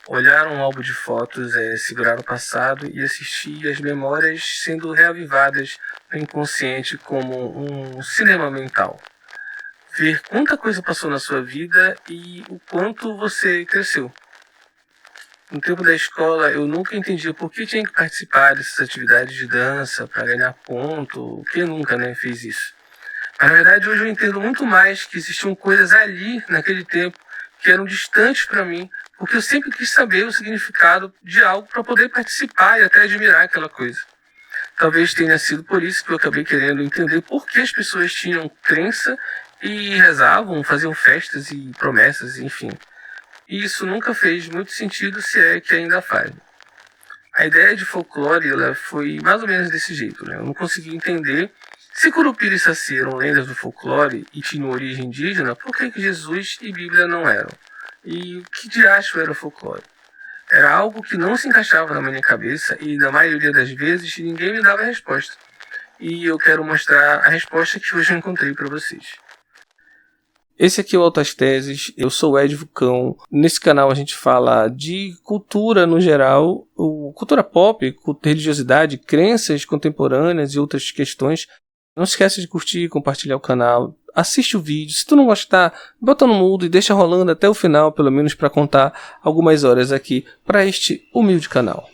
Olhar um álbum de fotos é segurar o passado e assistir as memórias sendo reavivadas no inconsciente como um cinema mental. Ver quanta coisa passou na sua vida e o quanto você cresceu. No tempo da escola, eu nunca entendia por que tinha que participar dessas atividades de dança para ganhar ponto. Quem nunca, fez isso? Mas, na verdade, hoje eu entendo muito mais que existiam coisas ali, naquele tempo, que eram distantes para mim, porque eu sempre quis saber o significado de algo para poder participar e até admirar aquela coisa. Talvez tenha sido por isso que eu acabei querendo entender por que as pessoas tinham crença e rezavam, faziam festas e promessas, enfim. E isso nunca fez muito sentido, se é que ainda faz. A ideia de folclore ela foi mais ou menos desse jeito. Eu não consegui entender se Curupira e Saci eram lendas do folclore e tinham origem indígena, por que Jesus e Bíblia não eram? E o que de acho era folclore? Era algo que não se encaixava na minha cabeça e, na maioria das vezes, ninguém me dava a resposta. E eu quero mostrar a resposta que hoje eu encontrei para vocês. Esse aqui é o Altas Teses, eu sou o Ed Vulcão. Nesse canal a gente fala de cultura no geral, cultura pop, religiosidade, crenças contemporâneas e outras questões. Não esqueça de curtir e compartilhar o canal. Assiste o vídeo. Se tu não gostar, bota no mudo e deixa rolando até o final, pelo menos para contar algumas horas aqui para este humilde canal.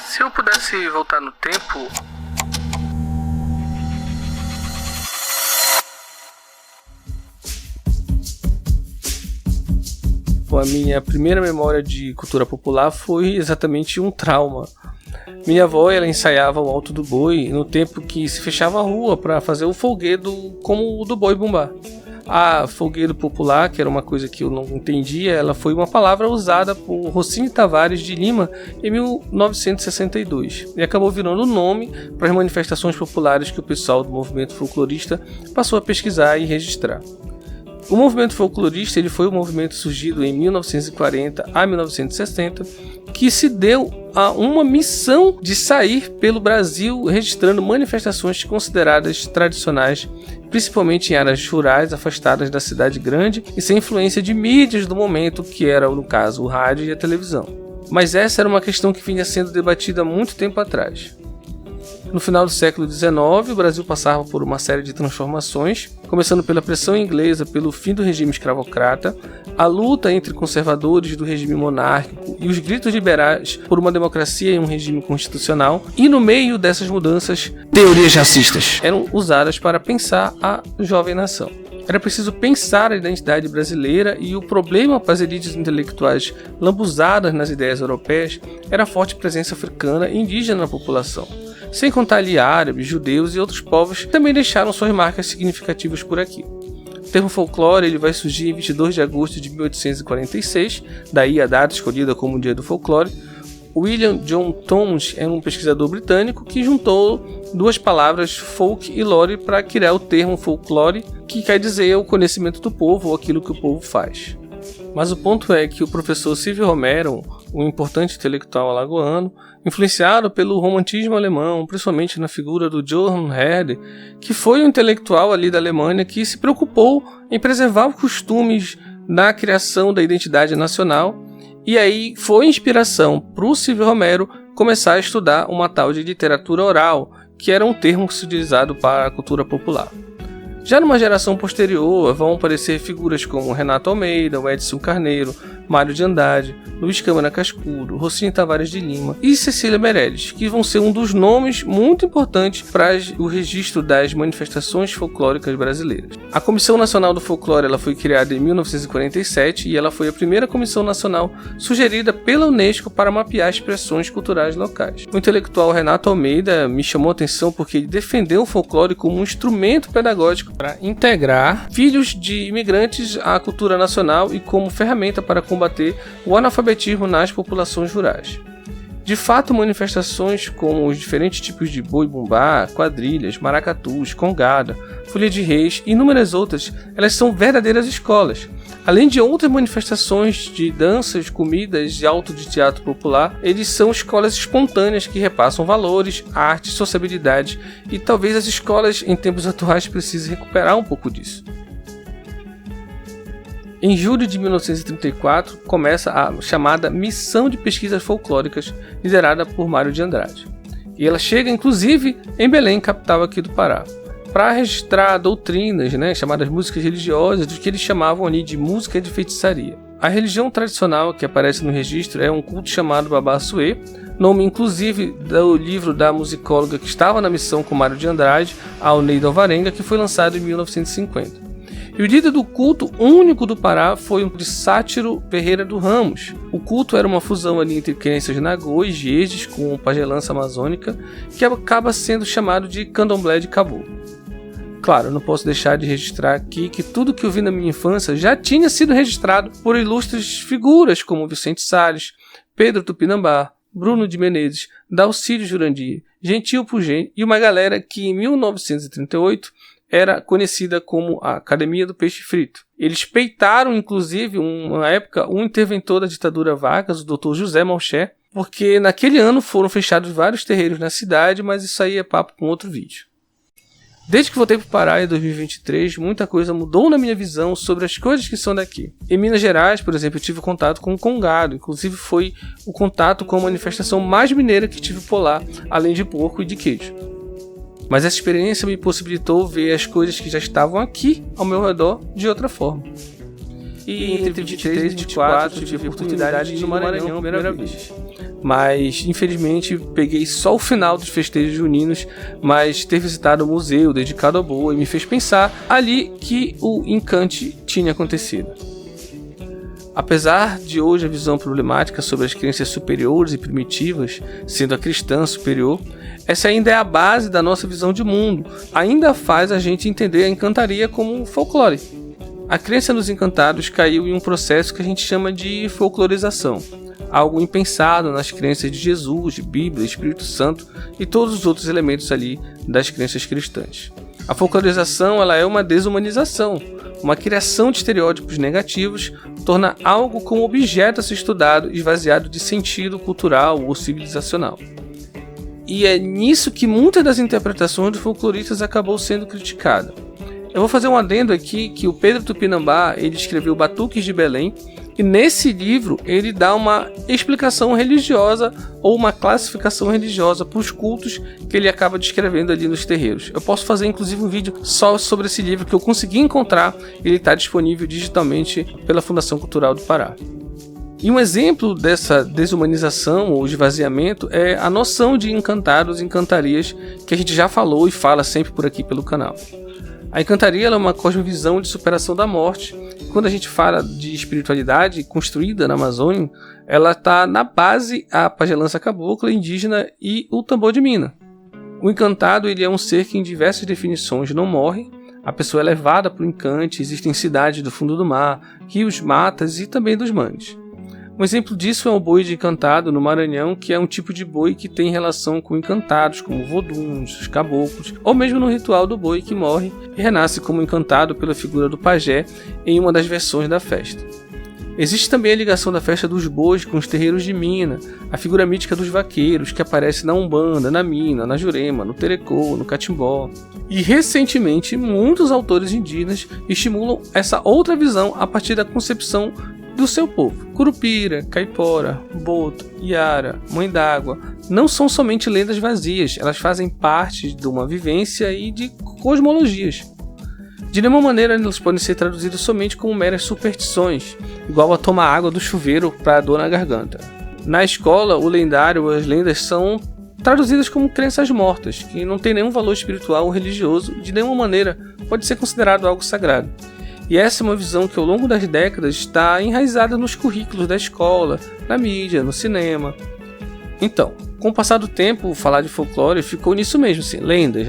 Se eu pudesse voltar no tempo... A minha primeira memória de cultura popular foi exatamente um trauma. Minha avó ela ensaiava o Alto do Boi no tempo que se fechava a rua para fazer o folguedo como o do boi bumbá. A folguedo popular, que era uma coisa que eu não entendia, ela foi uma palavra usada por Rossini Tavares de Lima em 1962 e acabou virando o nome para as manifestações populares que o pessoal do movimento folclorista passou a pesquisar e registrar. O movimento folclorista ele foi um movimento surgido em 1940 a 1960 que se deu a uma missão de sair pelo Brasil registrando manifestações consideradas tradicionais, principalmente em áreas rurais afastadas da cidade grande e sem influência de mídias do momento, que era, no caso, o rádio e a televisão. Mas essa era uma questão que vinha sendo debatida há muito tempo atrás. No final do século XIX, o Brasil passava por uma série de transformações, começando pela pressão inglesa pelo fim do regime escravocrata, a luta entre conservadores do regime monárquico e os gritos liberais por uma democracia e um regime constitucional, e no meio dessas mudanças, teorias racistas eram usadas para pensar a jovem nação. Era preciso pensar a identidade brasileira e o problema para as elites intelectuais lambuzadas nas ideias europeias era a forte presença africana e indígena na população. Sem contar ali árabes, judeus e outros povos que também deixaram suas marcas significativas por aqui. O termo folclore ele vai surgir em 22 de agosto de 1846, daí a data escolhida como o Dia do Folclore. William John Thomas era um pesquisador britânico que juntou duas palavras folk e lore para criar o termo folclore, que quer dizer o conhecimento do povo ou aquilo que o povo faz. Mas o ponto é que o professor Silvio Romero, um importante intelectual alagoano, influenciado pelo romantismo alemão, principalmente na figura do Johann Herder, que foi um intelectual ali da Alemanha que se preocupou em preservar os costumes na criação da identidade nacional, e aí foi inspiração para o Silvio Romero começar a estudar uma tal de literatura oral, que era um termo que se utilizado para a cultura popular. Já numa geração posterior, vão aparecer figuras como Renato Almeida, Edson Carneiro, Mário de Andrade, Luiz Câmara Cascudo, Rossini Tavares de Lima e Cecília Meirelles, que vão ser um dos nomes muito importantes para o registro das manifestações folclóricas brasileiras. A Comissão Nacional do Folclore ela foi criada em 1947 e ela foi a primeira comissão nacional sugerida pela Unesco para mapear expressões culturais locais. O intelectual Renato Almeida me chamou a atenção porque ele defendeu o folclore como um instrumento pedagógico para integrar filhos de imigrantes à cultura nacional e como ferramenta para combater o analfabetismo nas populações rurais. De fato, manifestações como os diferentes tipos de boi-bumbá, quadrilhas, maracatus, congada, folia de reis e inúmeras outras, elas são verdadeiras escolas. Além de outras manifestações de danças, comidas e auto de teatro popular, eles são escolas espontâneas que repassam valores, arte, sociabilidade, e talvez as escolas em tempos atuais precisem recuperar um pouco disso. Em julho de 1934, começa a chamada Missão de Pesquisas Folclóricas, liderada por Mário de Andrade. E ela chega, inclusive, em Belém, capital aqui do Pará, para registrar doutrinas, chamadas músicas religiosas, do que eles chamavam ali de música de feitiçaria. A religião tradicional que aparece no registro é um culto chamado Babá-Açuê, nome inclusive do livro da musicóloga que estava na missão com Mário de Andrade, Alneida Alvarenga, que foi lançado em 1950. E o líder do culto único do Pará foi o de Sátiro Ferreira do Ramos. O culto era uma fusão ali entre crenças nagô e jejes com pagelança amazônica, que acaba sendo chamado de candomblé de caboclo. Claro, não posso deixar de registrar aqui que tudo que eu vi na minha infância já tinha sido registrado por ilustres figuras como Vicente Salles, Pedro Tupinambá, Bruno de Menezes, Dalcídio Jurandir, Gentil Pugem e uma galera que em 1938 era conhecida como a Academia do Peixe Frito. Eles peitaram, inclusive, uma época, um interventor da ditadura Vargas, o Dr. José Malcher, porque naquele ano foram fechados vários terreiros na cidade, mas isso aí é papo com outro vídeo. Desde que voltei para o Pará em 2023, muita coisa mudou na minha visão sobre as coisas que são daqui. Em Minas Gerais, por exemplo, eu tive contato com o congado, inclusive foi o contato com a manifestação mais mineira que tive por lá, além de porco e de queijo. Mas essa experiência me possibilitou ver as coisas que já estavam aqui ao meu redor de outra forma. E entre 23 e 24 tive a oportunidade de ir no Maranhão a primeira vez. Mas infelizmente peguei só o final dos festejos juninos, mas ter visitado o museu dedicado ao boi me fez pensar ali que o encante tinha acontecido. Apesar de hoje a visão problemática sobre as crenças superiores e primitivas, sendo a cristã superior, essa ainda é a base da nossa visão de mundo, ainda faz a gente entender a encantaria como um folclore. A crença nos encantados caiu em um processo que a gente chama de folclorização, algo impensado nas crenças de Jesus, de Bíblia, Espírito Santo e todos os outros elementos ali das crenças cristãs. A folclorização ela é uma desumanização, uma criação de estereótipos negativos, torna algo como objeto a ser estudado esvaziado de sentido cultural ou civilizacional. E é nisso que muitas das interpretações dos folcloristas acabou sendo criticada. Eu vou fazer um adendo aqui que o Pedro Tupinambá ele escreveu Batuques de Belém, e nesse livro ele dá uma explicação religiosa ou uma classificação religiosa para os cultos que ele acaba descrevendo ali nos terreiros. Eu posso fazer inclusive um vídeo só sobre esse livro que eu consegui encontrar, ele está disponível digitalmente pela Fundação Cultural do Pará. E um exemplo dessa desumanização ou esvaziamento é a noção de encantados e encantarias que a gente já falou e fala sempre por aqui pelo canal. A encantaria é uma cosmovisão de superação da morte. Quando a gente fala de espiritualidade construída na Amazônia, ela está na base a pagelança cabocla, indígena e o tambor de mina. O encantado ele é um ser que em diversas definições não morre, a pessoa é levada para o encante, existem cidades do fundo do mar, rios, matas e também dos mangues. Um exemplo disso é o boi de encantado no Maranhão, que é um tipo de boi que tem relação com encantados, como voduns, os caboclos, ou mesmo no ritual do boi que morre e renasce como encantado pela figura do pajé em uma das versões da festa. Existe também a ligação da festa dos bois com os terreiros de mina, a figura mítica dos vaqueiros que aparece na Umbanda, na Mina, na Jurema, no Terecô, no Catimbó. E recentemente muitos autores indígenas estimulam essa outra visão a partir da concepção do seu povo. Curupira, Caipora, Boto, Iara, Mãe d'Água não são somente lendas vazias, elas fazem parte de uma vivência e de cosmologias. De nenhuma maneira elas podem ser traduzidas somente como meras superstições, igual a tomar água do chuveiro para dor na garganta. Na escola, o lendário ou as lendas são traduzidas como crenças mortas, que não têm nenhum valor espiritual ou religioso e de nenhuma maneira pode ser considerado algo sagrado. E essa é uma visão que ao longo das décadas está enraizada nos currículos da escola, na mídia, no cinema. Então, com o passar do tempo, falar de folclore ficou nisso mesmo, assim, lendas,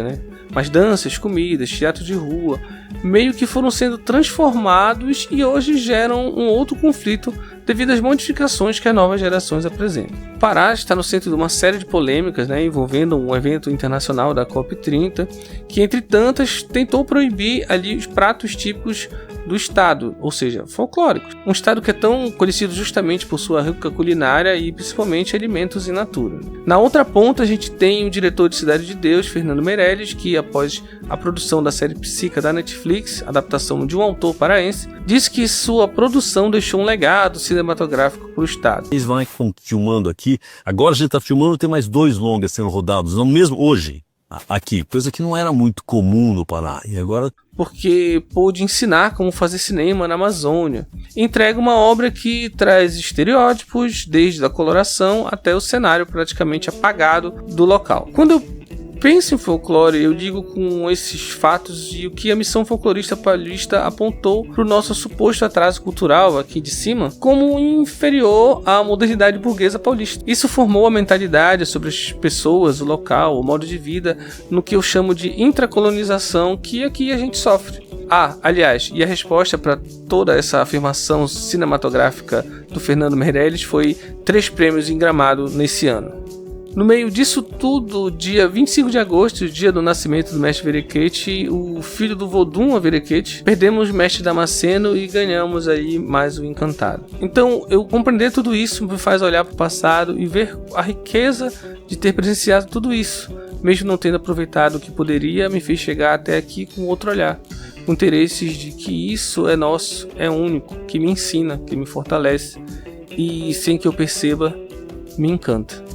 Mas danças, comidas, teatro de rua, meio que foram sendo transformados e hoje geram um outro conflito devido às modificações que as novas gerações apresentam. O Pará está no centro de uma série de polêmicas, envolvendo um evento internacional da COP30, que entre tantas tentou proibir ali os pratos típicos do estado, ou seja, folclóricos. Um estado que é tão conhecido justamente por sua rica culinária e principalmente alimentos in natura. Na outra ponta a gente tem o diretor de Cidade de Deus, Fernando Meirelles, que após a produção da série Psica da Netflix, adaptação de um autor paraense, disse que sua produção deixou um legado cinematográfico para o estado. Eles vão filmando aqui, agora a gente está filmando, tem mais 2 longas sendo rodados, não mesmo hoje. Aqui, coisa que não era muito comum no Pará, e agora... Porque pôde ensinar como fazer cinema na Amazônia. Entrega uma obra que traz estereótipos, desde a coloração até o cenário praticamente apagado do local. Quando eu penso em folclore, eu digo com esses fatos e o que a missão folclorista paulista apontou para o nosso suposto atraso cultural aqui de cima como inferior à modernidade burguesa paulista. Isso formou a mentalidade sobre as pessoas, o local, o modo de vida, no que eu chamo de intracolonização que aqui a gente sofre. Aliás, e a resposta para toda essa afirmação cinematográfica do Fernando Meirelles foi 3 prêmios em Gramado nesse ano. No meio disso tudo, dia 25 de agosto, dia do nascimento do mestre Verequete, o filho do Vodun Verequete, perdemos o mestre Damasceno e ganhamos aí mais o Encantado. Então, eu compreender tudo isso me faz olhar para o passado e ver a riqueza de ter presenciado tudo isso, mesmo não tendo aproveitado o que poderia, me fez chegar até aqui com outro olhar, com interesses de que isso é nosso, é único, que me ensina, que me fortalece e sem que eu perceba, me encanta.